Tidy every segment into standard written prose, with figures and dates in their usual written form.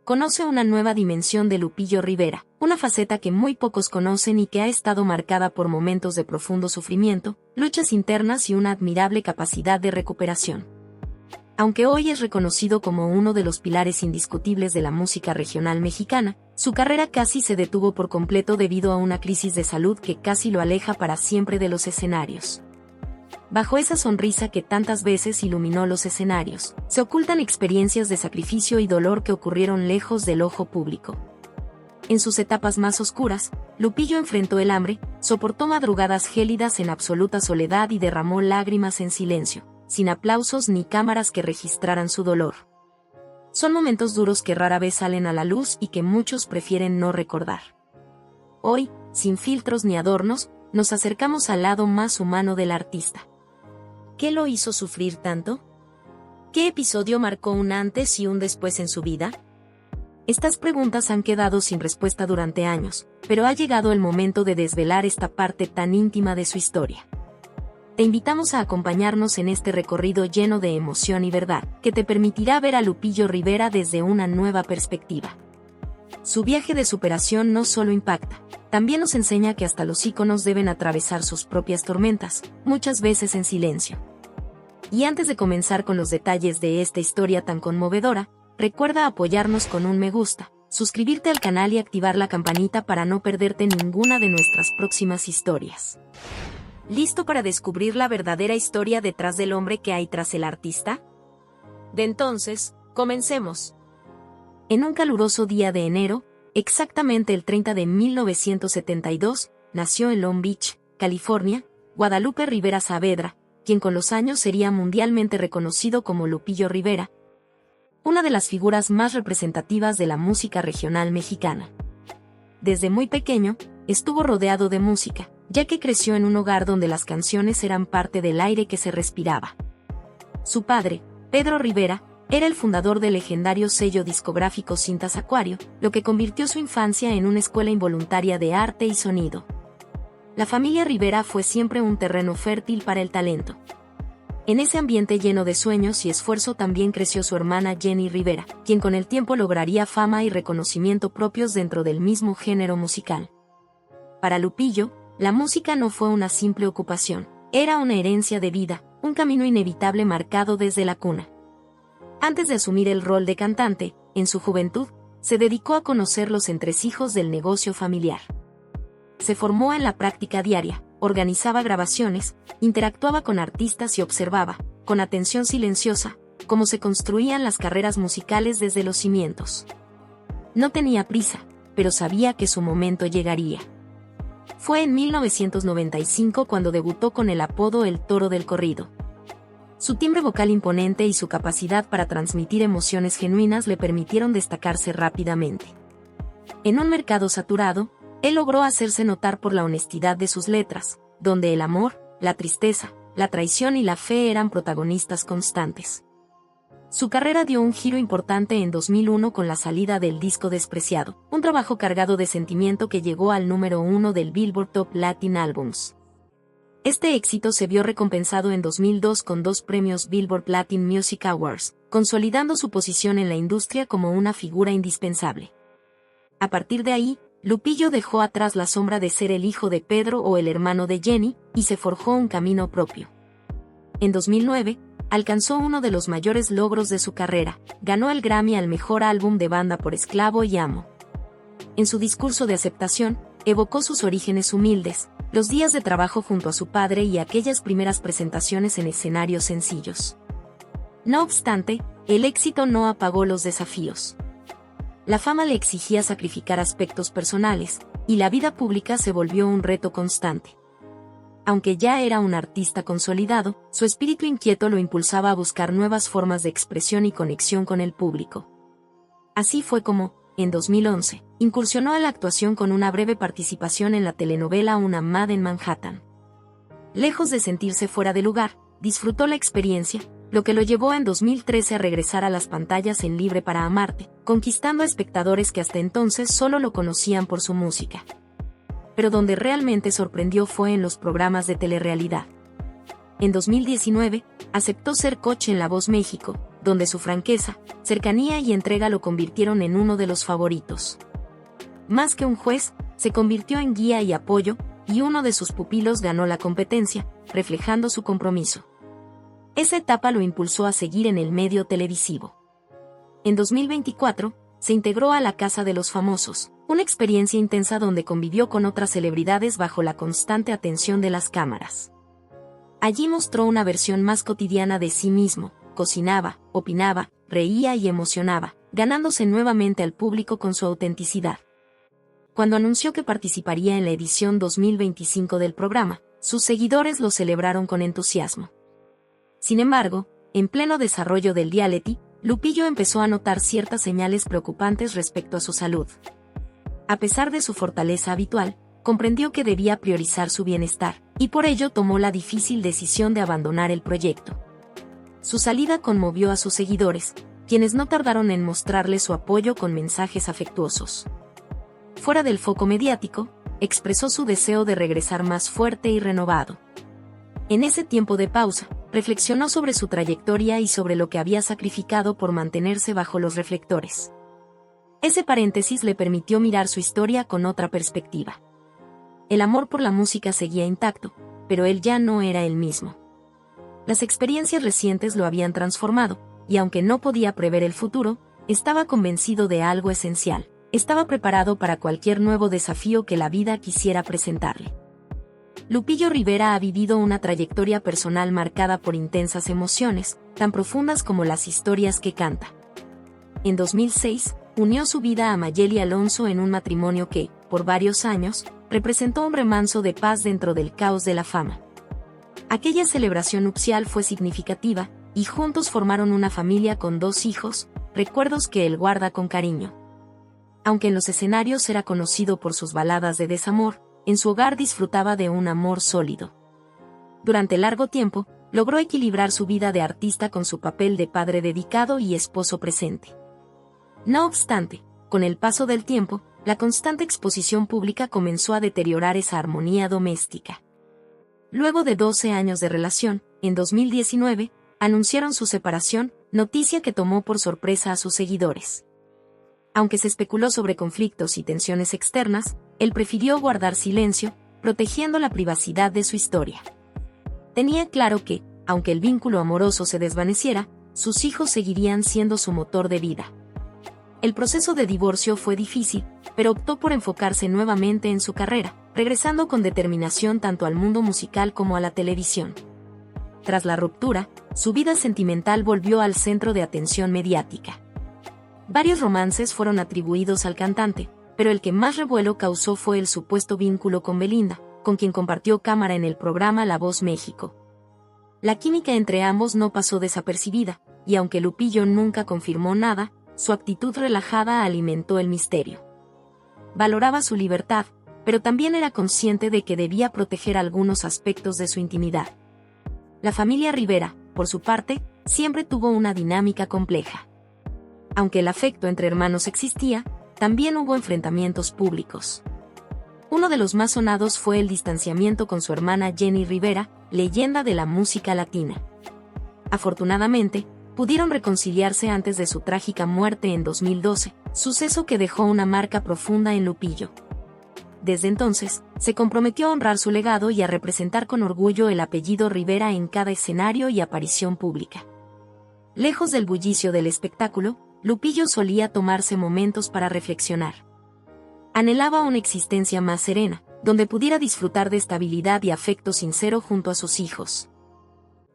conoce una nueva dimensión de Lupillo Rivera, una faceta que muy pocos conocen y que ha estado marcada por momentos de profundo sufrimiento, luchas internas y una admirable capacidad de recuperación. Aunque hoy es reconocido como uno de los pilares indiscutibles de la música regional mexicana, su carrera casi se detuvo por completo debido a una crisis de salud que casi lo aleja para siempre de los escenarios. Bajo esa sonrisa que tantas veces iluminó los escenarios, se ocultan experiencias de sacrificio y dolor que ocurrieron lejos del ojo público. En sus etapas más oscuras, Lupillo enfrentó el hambre, soportó madrugadas gélidas en absoluta soledad y derramó lágrimas en silencio, sin aplausos ni cámaras que registraran su dolor. Son momentos duros que rara vez salen a la luz y que muchos prefieren no recordar. Hoy, sin filtros ni adornos, nos acercamos al lado más humano del artista. ¿Qué lo hizo sufrir tanto? ¿Qué episodio marcó un antes y un después en su vida? Estas preguntas han quedado sin respuesta durante años, pero ha llegado el momento de desvelar esta parte tan íntima de su historia. Te invitamos a acompañarnos en este recorrido lleno de emoción y verdad, que te permitirá ver a Lupillo Rivera desde una nueva perspectiva. Su viaje de superación no solo impacta, también nos enseña que hasta los íconos deben atravesar sus propias tormentas, muchas veces en silencio. Y antes de comenzar con los detalles de esta historia tan conmovedora, recuerda apoyarnos con un me gusta, suscribirte al canal y activar la campanita para no perderte ninguna de nuestras próximas historias. ¿Listo para descubrir la verdadera historia detrás del hombre que hay tras el artista? De entonces, comencemos. En un caluroso día de enero, exactamente el 30 de 1972, nació en Long Beach, California, Guadalupe Rivera Saavedra, quien con los años sería mundialmente reconocido como Lupillo Rivera, una de las figuras más representativas de la música regional mexicana. Desde muy pequeño, estuvo rodeado de música, ya que creció en un hogar donde las canciones eran parte del aire que se respiraba. Su padre, Pedro Rivera, era el fundador del legendario sello discográfico Cintas Acuario, lo que convirtió su infancia en una escuela involuntaria de arte y sonido. La familia Rivera fue siempre un terreno fértil para el talento. En ese ambiente lleno de sueños y esfuerzo también creció su hermana Jenny Rivera, quien con el tiempo lograría fama y reconocimiento propios dentro del mismo género musical. Para Lupillo, la música no fue una simple ocupación, era una herencia de vida, un camino inevitable marcado desde la cuna. Antes de asumir el rol de cantante, en su juventud, se dedicó a conocer los entresijos del negocio familiar. Se formó en la práctica diaria, organizaba grabaciones, interactuaba con artistas y observaba, con atención silenciosa, cómo se construían las carreras musicales desde los cimientos. No tenía prisa, pero sabía que su momento llegaría. Fue en 1995 cuando debutó con el apodo El Toro del Corrido. Su timbre vocal imponente y su capacidad para transmitir emociones genuinas le permitieron destacarse rápidamente. En un mercado saturado, él logró hacerse notar por la honestidad de sus letras, donde el amor, la tristeza, la traición y la fe eran protagonistas constantes. Su carrera dio un giro importante en 2001 con la salida del disco Despreciado, un trabajo cargado de sentimiento que llegó al número 1 del Billboard Top Latin Albums. Este éxito se vio recompensado en 2002 con 2 premios Billboard Latin Music Awards, consolidando su posición en la industria como una figura indispensable. A partir de ahí, Lupillo dejó atrás la sombra de ser el hijo de Pedro o el hermano de Jenny, y se forjó un camino propio. En 2009, alcanzó uno de los mayores logros de su carrera, ganó el Grammy al mejor álbum de banda por Esclavo y Amo. En su discurso de aceptación, evocó sus orígenes humildes, los días de trabajo junto a su padre y aquellas primeras presentaciones en escenarios sencillos. No obstante, el éxito no apagó los desafíos. La fama le exigía sacrificar aspectos personales, y la vida pública se volvió un reto constante. Aunque ya era un artista consolidado, su espíritu inquieto lo impulsaba a buscar nuevas formas de expresión y conexión con el público. Así fue como, en 2011, incursionó a la actuación con una breve participación en la telenovela Una Mad en Manhattan. Lejos de sentirse fuera de lugar, disfrutó la experiencia, lo que lo llevó en 2013 a regresar a las pantallas en Libre para Amarte, conquistando a espectadores que hasta entonces solo lo conocían por su música. Pero donde realmente sorprendió fue en los programas de telerrealidad. En 2019, aceptó ser coach en La Voz México, donde su franqueza, cercanía y entrega lo convirtieron en uno de los favoritos. Más que un juez, se convirtió en guía y apoyo, y uno de sus pupilos ganó la competencia, reflejando su compromiso. Esa etapa lo impulsó a seguir en el medio televisivo. En 2024, se integró a la Casa de los Famosos, una experiencia intensa donde convivió con otras celebridades bajo la constante atención de las cámaras. Allí mostró una versión más cotidiana de sí mismo, cocinaba, opinaba, reía y emocionaba, ganándose nuevamente al público con su autenticidad. Cuando anunció que participaría en la edición 2025 del programa, sus seguidores lo celebraron con entusiasmo. Sin embargo, en pleno desarrollo del reality, Lupillo empezó a notar ciertas señales preocupantes respecto a su salud. A pesar de su fortaleza habitual, comprendió que debía priorizar su bienestar, y por ello tomó la difícil decisión de abandonar el proyecto. Su salida conmovió a sus seguidores, quienes no tardaron en mostrarle su apoyo con mensajes afectuosos. Fuera del foco mediático, expresó su deseo de regresar más fuerte y renovado. En ese tiempo de pausa, reflexionó sobre su trayectoria y sobre lo que había sacrificado por mantenerse bajo los reflectores. Ese paréntesis le permitió mirar su historia con otra perspectiva. El amor por la música seguía intacto, pero él ya no era el mismo. Las experiencias recientes lo habían transformado, y aunque no podía prever el futuro, estaba convencido de algo esencial: estaba preparado para cualquier nuevo desafío que la vida quisiera presentarle. Lupillo Rivera ha vivido una trayectoria personal marcada por intensas emociones, tan profundas como las historias que canta. En 2006, unió su vida a Mayeli Alonso en un matrimonio que, por varios años, representó un remanso de paz dentro del caos de la fama. Aquella celebración nupcial fue significativa, y juntos formaron una familia con 2 hijos, recuerdos que él guarda con cariño. Aunque en los escenarios era conocido por sus baladas de desamor, en su hogar disfrutaba de un amor sólido. Durante largo tiempo, logró equilibrar su vida de artista con su papel de padre dedicado y esposo presente. No obstante, con el paso del tiempo, la constante exposición pública comenzó a deteriorar esa armonía doméstica. Luego de 12 años de relación, en 2019, anunciaron su separación, noticia que tomó por sorpresa a sus seguidores. Aunque se especuló sobre conflictos y tensiones externas, él prefirió guardar silencio, protegiendo la privacidad de su historia. Tenía claro que, aunque el vínculo amoroso se desvaneciera, sus hijos seguirían siendo su motor de vida. El proceso de divorcio fue difícil, pero optó por enfocarse nuevamente en su carrera, regresando con determinación tanto al mundo musical como a la televisión. Tras la ruptura, su vida sentimental volvió al centro de atención mediática. Varios romances fueron atribuidos al cantante, pero el que más revuelo causó fue el supuesto vínculo con Belinda, con quien compartió cámara en el programa La Voz México. La química entre ambos no pasó desapercibida, y aunque Lupillo nunca confirmó nada, su actitud relajada alimentó el misterio. Valoraba su libertad, pero también era consciente de que debía proteger algunos aspectos de su intimidad. La familia Rivera, por su parte, siempre tuvo una dinámica compleja. Aunque el afecto entre hermanos existía, también hubo enfrentamientos públicos. Uno de los más sonados fue el distanciamiento con su hermana Jenny Rivera, leyenda de la música latina. Afortunadamente, pudieron reconciliarse antes de su trágica muerte en 2012, suceso que dejó una marca profunda en Lupillo. Desde entonces, se comprometió a honrar su legado y a representar con orgullo el apellido Rivera en cada escenario y aparición pública. Lejos del bullicio del espectáculo, Lupillo solía tomarse momentos para reflexionar. Anhelaba una existencia más serena, donde pudiera disfrutar de estabilidad y afecto sincero junto a sus hijos.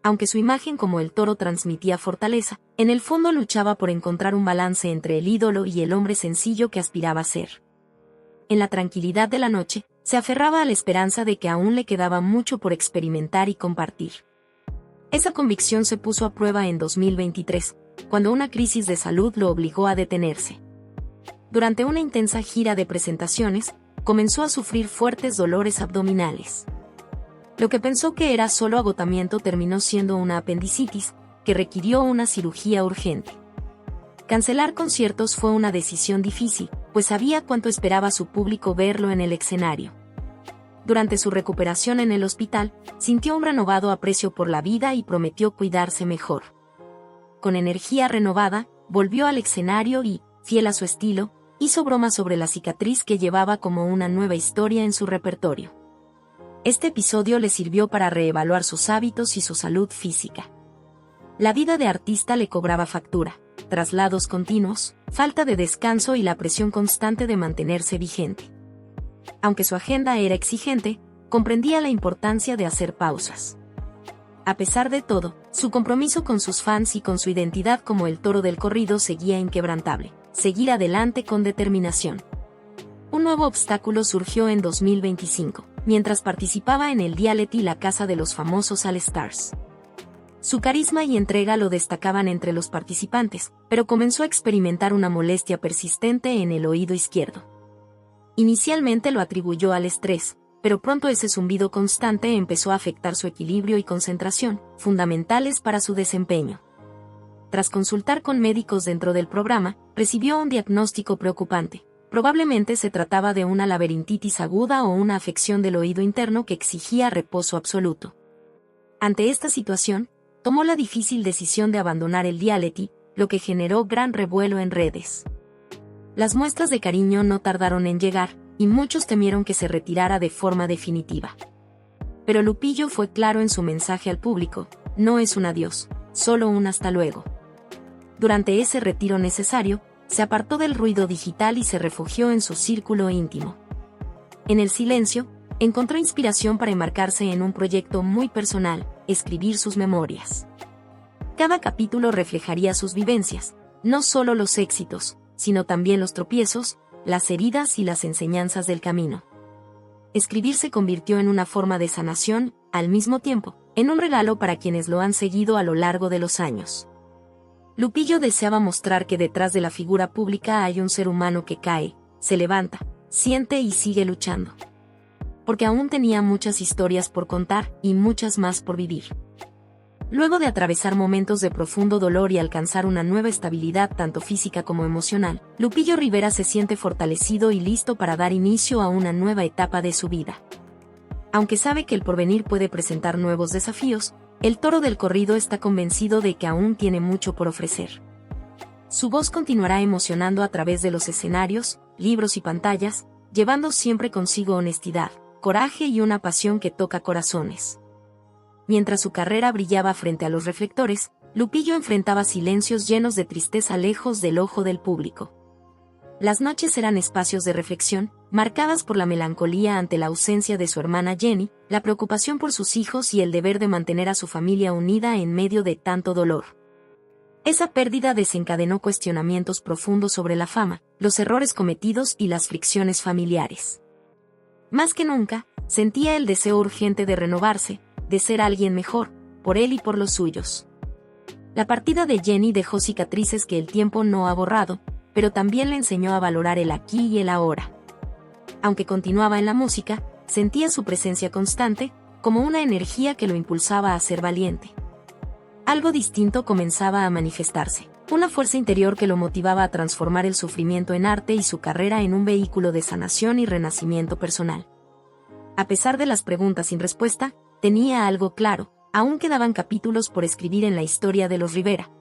Aunque su imagen como el toro transmitía fortaleza, en el fondo luchaba por encontrar un balance entre el ídolo y el hombre sencillo que aspiraba a ser. En la tranquilidad de la noche, se aferraba a la esperanza de que aún le quedaba mucho por experimentar y compartir. Esa convicción se puso a prueba en 2023, cuando una crisis de salud lo obligó a detenerse. Durante una intensa gira de presentaciones, comenzó a sufrir fuertes dolores abdominales. Lo que pensó que era solo agotamiento terminó siendo una apendicitis, que requirió una cirugía urgente. Cancelar conciertos fue una decisión difícil, pues sabía cuánto esperaba su público verlo en el escenario. Durante su recuperación en el hospital, sintió un renovado aprecio por la vida y prometió cuidarse mejor. con energía renovada, volvió al escenario y, fiel a su estilo, hizo broma sobre la cicatriz que llevaba como una nueva historia en su repertorio. Este episodio le sirvió para reevaluar sus hábitos y su salud física. La vida de artista le cobraba factura, traslados continuos, falta de descanso y la presión constante de mantenerse vigente. Aunque su agenda era exigente, comprendía la importancia de hacer pausas. A pesar de todo, su compromiso con sus fans y con su identidad como el toro del corrido seguía inquebrantable. Seguir adelante con determinación. Un nuevo obstáculo surgió en 2025, mientras participaba en el reality La Casa de los Famosos All Stars. Su carisma y entrega lo destacaban entre los participantes, pero comenzó a experimentar una molestia persistente en el oído izquierdo. Inicialmente lo atribuyó al estrés, pero pronto ese zumbido constante empezó a afectar su equilibrio y concentración, fundamentales para su desempeño. Tras consultar con médicos dentro del programa, recibió un diagnóstico preocupante. Probablemente se trataba de una laberintitis aguda o una afección del oído interno que exigía reposo absoluto. Ante esta situación, tomó la difícil decisión de abandonar el reality, lo que generó gran revuelo en redes. Las muestras de cariño no tardaron en llegar, y muchos temieron que se retirara de forma definitiva. Pero Lupillo fue claro en su mensaje al público: no es un adiós, solo un hasta luego. Durante ese retiro necesario, se apartó del ruido digital y se refugió en su círculo íntimo. En el silencio, encontró inspiración para embarcarse en un proyecto muy personal: escribir sus memorias. Cada capítulo reflejaría sus vivencias, no solo los éxitos, sino también los tropiezos, las heridas y las enseñanzas del camino. Escribir se convirtió en una forma de sanación, al mismo tiempo, en un regalo para quienes lo han seguido a lo largo de los años. Lupillo deseaba mostrar que detrás de la figura pública hay un ser humano que cae, se levanta, siente y sigue luchando. Porque aún tenía muchas historias por contar y muchas más por vivir. Luego de atravesar momentos de profundo dolor y alcanzar una nueva estabilidad tanto física como emocional, Lupillo Rivera se siente fortalecido y listo para dar inicio a una nueva etapa de su vida. Aunque sabe que el porvenir puede presentar nuevos desafíos, el toro del corrido está convencido de que aún tiene mucho por ofrecer. Su voz continuará emocionando a través de los escenarios, libros y pantallas, llevando siempre consigo honestidad, coraje y una pasión que toca corazones. Mientras su carrera brillaba frente a los reflectores, Lupillo enfrentaba silencios llenos de tristeza lejos del ojo del público. Las noches eran espacios de reflexión, marcadas por la melancolía ante la ausencia de su hermana Jenny, la preocupación por sus hijos y el deber de mantener a su familia unida en medio de tanto dolor. Esa pérdida desencadenó cuestionamientos profundos sobre la fama, los errores cometidos y las fricciones familiares. Más que nunca, sentía el deseo urgente de renovarse, de ser alguien mejor, por él y por los suyos. La partida de Jenny dejó cicatrices que el tiempo no ha borrado, pero también le enseñó a valorar el aquí y el ahora. Aunque continuaba en la música, sentía su presencia constante, como una energía que lo impulsaba a ser valiente. Algo distinto comenzaba a manifestarse, una fuerza interior que lo motivaba a transformar el sufrimiento en arte y su carrera en un vehículo de sanación y renacimiento personal. A pesar de las preguntas sin respuesta, tenía algo claro: aún quedaban capítulos por escribir en la historia de los Rivera.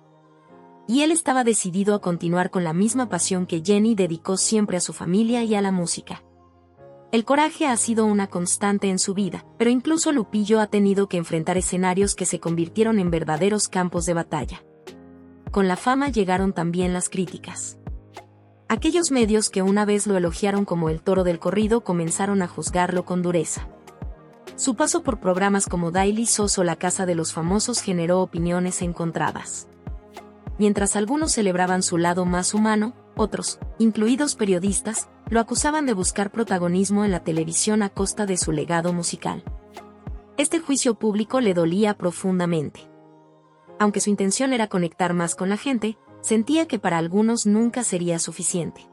Y él estaba decidido a continuar con la misma pasión que Jenny dedicó siempre a su familia y a la música. El coraje ha sido una constante en su vida, pero incluso Lupillo ha tenido que enfrentar escenarios que se convirtieron en verdaderos campos de batalla. Con la fama llegaron también las críticas. Aquellos medios que una vez lo elogiaron como el toro del corrido comenzaron a juzgarlo con dureza. Su paso por programas como Daily Sos o La Casa de los Famosos generó opiniones encontradas. Mientras algunos celebraban su lado más humano, otros, incluidos periodistas, lo acusaban de buscar protagonismo en la televisión a costa de su legado musical. Este juicio público le dolía profundamente. Aunque su intención era conectar más con la gente, sentía que para algunos nunca sería suficiente.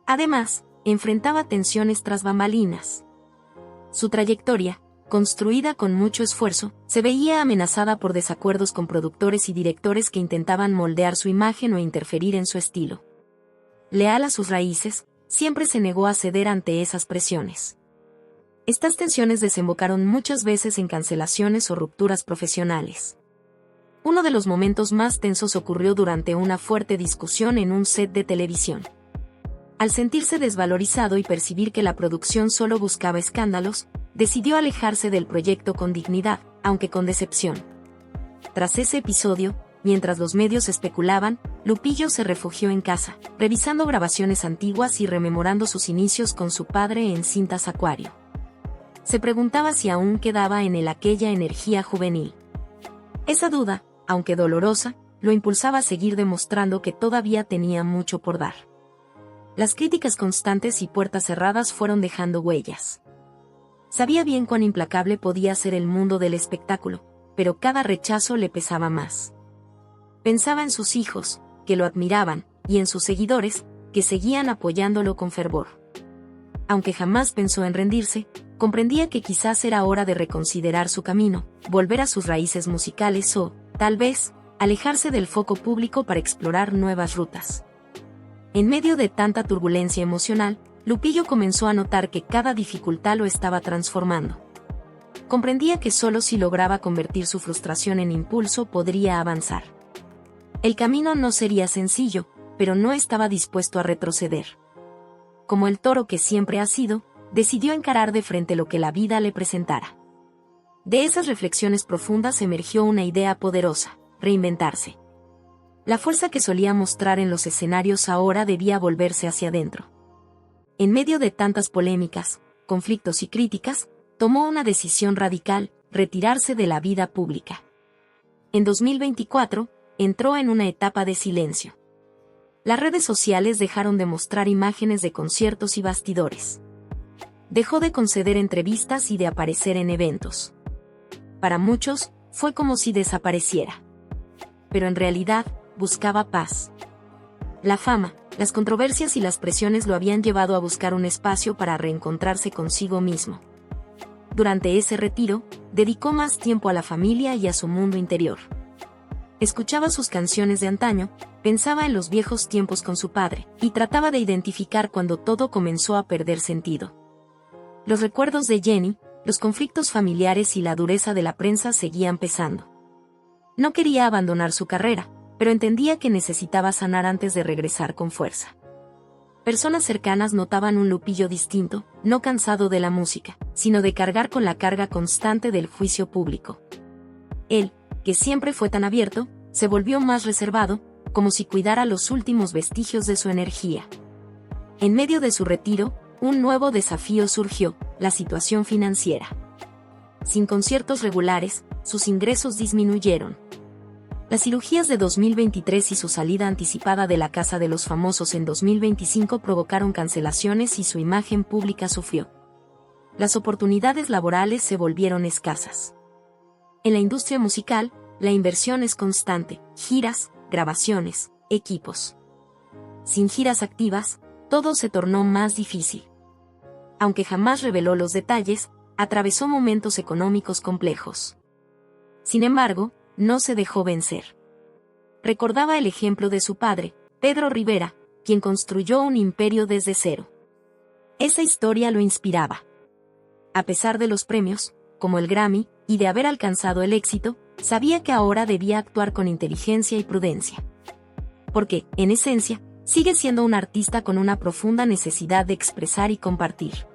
Además, enfrentaba tensiones tras bambalinas. Su trayectoria, construida con mucho esfuerzo, se veía amenazada por desacuerdos con productores y directores que intentaban moldear su imagen o interferir en su estilo. Leal a sus raíces, siempre se negó a ceder ante esas presiones. Estas tensiones desembocaron muchas veces en cancelaciones o rupturas profesionales. Uno de los momentos más tensos ocurrió durante una fuerte discusión en un set de televisión. Al sentirse desvalorizado y percibir que la producción solo buscaba escándalos, decidió alejarse del proyecto con dignidad, aunque con decepción. Tras ese episodio, mientras los medios especulaban, Lupillo se refugió en casa, revisando grabaciones antiguas y rememorando sus inicios con su padre en cintas Acuario. Se preguntaba si aún quedaba en él aquella energía juvenil. Esa duda, aunque dolorosa, lo impulsaba a seguir demostrando que todavía tenía mucho por dar. Las críticas constantes y puertas cerradas fueron dejando huellas. Sabía bien cuán implacable podía ser el mundo del espectáculo, pero cada rechazo le pesaba más. Pensaba en sus hijos, que lo admiraban, y en sus seguidores, que seguían apoyándolo con fervor. Aunque jamás pensó en rendirse, comprendía que quizás era hora de reconsiderar su camino, volver a sus raíces musicales o, tal vez, alejarse del foco público para explorar nuevas rutas. En medio de tanta turbulencia emocional, Lupillo comenzó a notar que cada dificultad lo estaba transformando. Comprendía que solo si lograba convertir su frustración en impulso podría avanzar. El camino no sería sencillo, pero no estaba dispuesto a retroceder. Como el toro que siempre ha sido, decidió encarar de frente lo que la vida le presentara. De esas reflexiones profundas emergió una idea poderosa: reinventarse. La fuerza que solía mostrar en los escenarios ahora debía volverse hacia adentro. En medio de tantas polémicas, conflictos y críticas, tomó una decisión radical: retirarse de la vida pública. En 2024, entró en una etapa de silencio. Las redes sociales dejaron de mostrar imágenes de conciertos y bastidores. Dejó de conceder entrevistas y de aparecer en eventos. Para muchos, fue como si desapareciera. Pero en realidad, buscaba paz. La fama, las controversias y las presiones lo habían llevado a buscar un espacio para reencontrarse consigo mismo. Durante ese retiro, dedicó más tiempo a la familia y a su mundo interior. Escuchaba sus canciones de antaño, pensaba en los viejos tiempos con su padre, y trataba de identificar cuando todo comenzó a perder sentido. Los recuerdos de Jenny, los conflictos familiares y la dureza de la prensa seguían pesando. No quería abandonar su carrera, pero entendía que necesitaba sanar antes de regresar con fuerza. Personas cercanas notaban un Lupillo distinto, no cansado de la música, sino de cargar con la carga constante del juicio público. Él, que siempre fue tan abierto, se volvió más reservado, como si cuidara los últimos vestigios de su energía. En medio de su retiro, un nuevo desafío surgió: la situación financiera. Sin conciertos regulares, sus ingresos disminuyeron. Las cirugías de 2023 y su salida anticipada de la Casa de los Famosos en 2025 provocaron cancelaciones y su imagen pública sufrió. Las oportunidades laborales se volvieron escasas. En la industria musical, la inversión es constante: giras, grabaciones, equipos. Sin giras activas, todo se tornó más difícil. Aunque jamás reveló los detalles, atravesó momentos económicos complejos. Sin embargo, no se dejó vencer. Recordaba el ejemplo de su padre, Pedro Rivera, quien construyó un imperio desde cero. Esa historia lo inspiraba. A pesar de los premios, como el Grammy, y de haber alcanzado el éxito, sabía que ahora debía actuar con inteligencia y prudencia. Porque, en esencia, sigue siendo un artista con una profunda necesidad de expresar y compartir.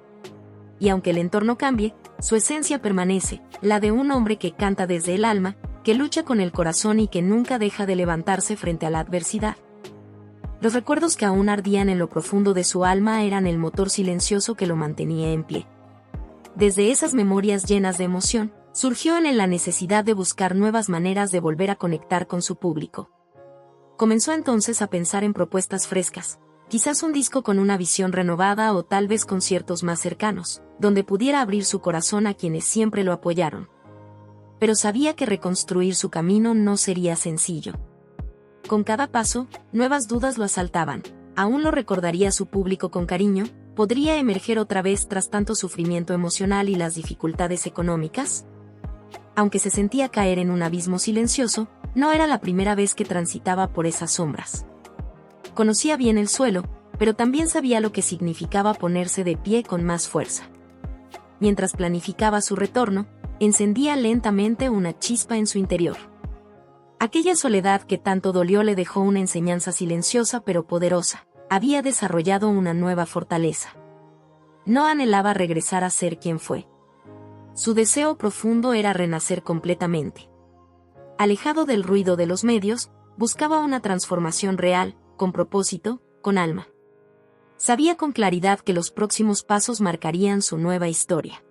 Y aunque el entorno cambie, su esencia permanece, la de un hombre que canta desde el alma, que lucha con el corazón y que nunca deja de levantarse frente a la adversidad. Los recuerdos que aún ardían en lo profundo de su alma eran el motor silencioso que lo mantenía en pie. Desde esas memorias llenas de emoción, surgió en él la necesidad de buscar nuevas maneras de volver a conectar con su público. Comenzó entonces a pensar en propuestas frescas, quizás un disco con una visión renovada o tal vez conciertos más cercanos, donde pudiera abrir su corazón a quienes siempre lo apoyaron. Pero sabía que reconstruir su camino no sería sencillo. Con cada paso, nuevas dudas lo asaltaban. ¿Aún lo recordaría su público con cariño? ¿Podría emerger otra vez tras tanto sufrimiento emocional y las dificultades económicas? Aunque se sentía caer en un abismo silencioso, no era la primera vez que transitaba por esas sombras. Conocía bien el suelo, pero también sabía lo que significaba ponerse de pie con más fuerza. Mientras planificaba su retorno, encendía lentamente una chispa en su interior. Aquella soledad que tanto dolió le dejó una enseñanza silenciosa pero poderosa. Había desarrollado una nueva fortaleza. No anhelaba regresar a ser quien fue. Su deseo profundo era renacer completamente. Alejado del ruido de los medios, buscaba una transformación real, con propósito, con alma. Sabía con claridad que los próximos pasos marcarían su nueva historia.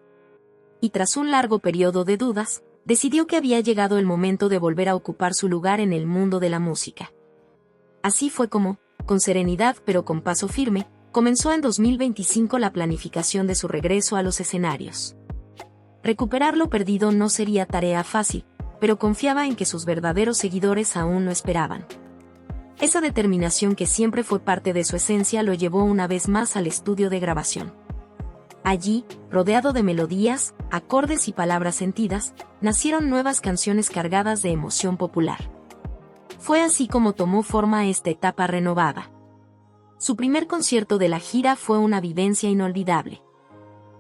Y tras un largo periodo de dudas, decidió que había llegado el momento de volver a ocupar su lugar en el mundo de la música. Así fue como, con serenidad pero con paso firme, comenzó en 2025 la planificación de su regreso a los escenarios. Recuperar lo perdido no sería tarea fácil, pero confiaba en que sus verdaderos seguidores aún lo esperaban. Esa determinación que siempre fue parte de su esencia lo llevó una vez más al estudio de grabación. Allí, rodeado de melodías, acordes y palabras sentidas, nacieron nuevas canciones cargadas de emoción popular. Fue así como tomó forma esta etapa renovada. Su primer concierto de la gira fue una vivencia inolvidable.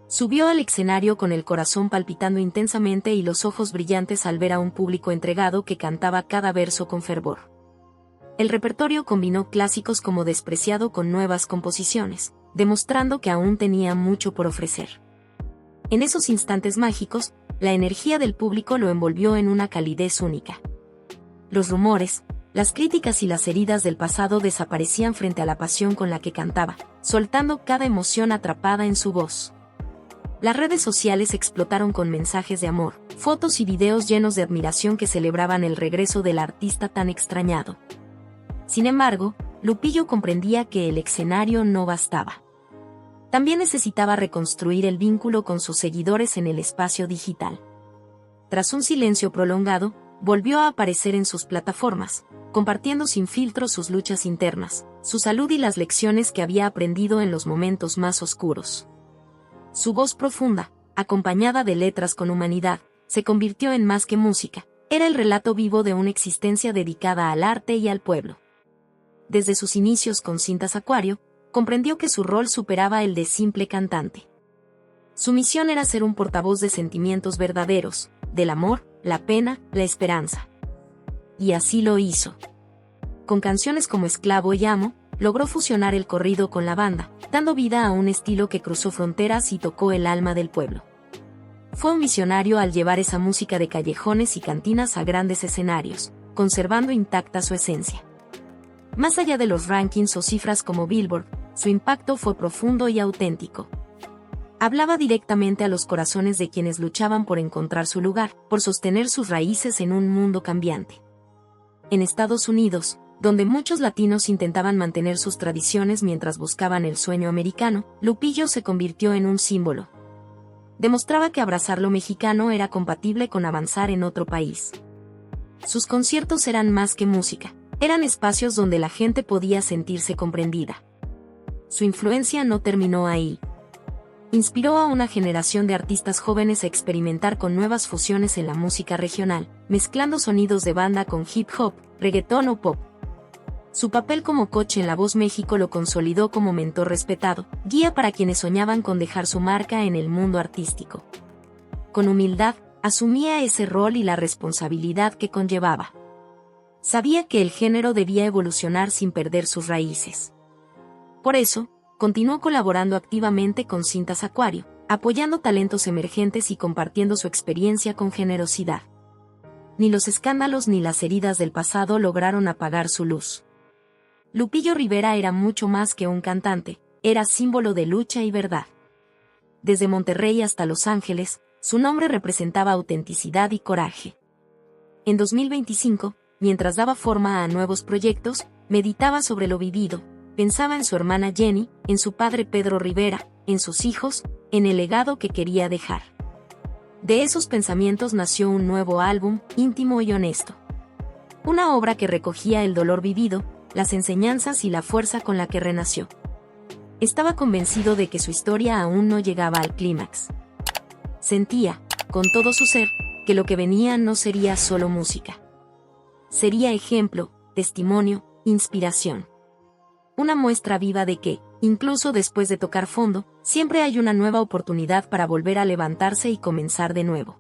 Subió al escenario con el corazón palpitando intensamente y los ojos brillantes al ver a un público entregado que cantaba cada verso con fervor. El repertorio combinó clásicos como Despreciado con nuevas composiciones, demostrando que aún tenía mucho por ofrecer. En esos instantes mágicos, la energía del público lo envolvió en una calidez única. Los rumores, las críticas y las heridas del pasado desaparecían frente a la pasión con la que cantaba, soltando cada emoción atrapada en su voz. Las redes sociales explotaron con mensajes de amor, fotos y videos llenos de admiración que celebraban el regreso del artista tan extrañado. Sin embargo, Lupillo comprendía que el escenario no bastaba. También necesitaba reconstruir el vínculo con sus seguidores en el espacio digital. Tras un silencio prolongado, volvió a aparecer en sus plataformas, compartiendo sin filtro sus luchas internas, su salud y las lecciones que había aprendido en los momentos más oscuros. Su voz profunda, acompañada de letras con humanidad, se convirtió en más que música, era el relato vivo de una existencia dedicada al arte y al pueblo. Desde sus inicios con Cintas Acuario, comprendió que su rol superaba el de simple cantante. Su misión era ser un portavoz de sentimientos verdaderos, del amor, la pena, la esperanza. Y así lo hizo. Con canciones como Esclavo y Amo, logró fusionar el corrido con la banda, dando vida a un estilo que cruzó fronteras y tocó el alma del pueblo. Fue un visionario al llevar esa música de callejones y cantinas a grandes escenarios, conservando intacta su esencia. Más allá de los rankings o cifras como Billboard, su impacto fue profundo y auténtico. Hablaba directamente a los corazones de quienes luchaban por encontrar su lugar, por sostener sus raíces en un mundo cambiante. En Estados Unidos, donde muchos latinos intentaban mantener sus tradiciones mientras buscaban el sueño americano, Lupillo se convirtió en un símbolo. Demostraba que abrazar lo mexicano era compatible con avanzar en otro país. Sus conciertos eran más que música, eran espacios donde la gente podía sentirse comprendida. Su influencia no terminó ahí. Inspiró a una generación de artistas jóvenes a experimentar con nuevas fusiones en la música regional, mezclando sonidos de banda con hip hop, reggaetón o pop. Su papel como coach en La Voz México lo consolidó como mentor respetado, guía para quienes soñaban con dejar su marca en el mundo artístico. Con humildad, asumía ese rol y la responsabilidad que conllevaba. Sabía que el género debía evolucionar sin perder sus raíces. Por eso, continuó colaborando activamente con Cintas Acuario, apoyando talentos emergentes y compartiendo su experiencia con generosidad. Ni los escándalos ni las heridas del pasado lograron apagar su luz. Lupillo Rivera era mucho más que un cantante, era símbolo de lucha y verdad. Desde Monterrey hasta Los Ángeles, su nombre representaba autenticidad y coraje. En 2025, mientras daba forma a nuevos proyectos, meditaba sobre lo vivido, pensaba en su hermana Jenny, en su padre Pedro Rivera, en sus hijos, en el legado que quería dejar. De esos pensamientos nació un nuevo álbum, íntimo y honesto. Una obra que recogía el dolor vivido, las enseñanzas y la fuerza con la que renació. Estaba convencido de que su historia aún no llegaba al clímax. Sentía, con todo su ser, que lo que venía no sería solo música. Sería ejemplo, testimonio, inspiración. Una muestra viva de que, incluso después de tocar fondo, siempre hay una nueva oportunidad para volver a levantarse y comenzar de nuevo.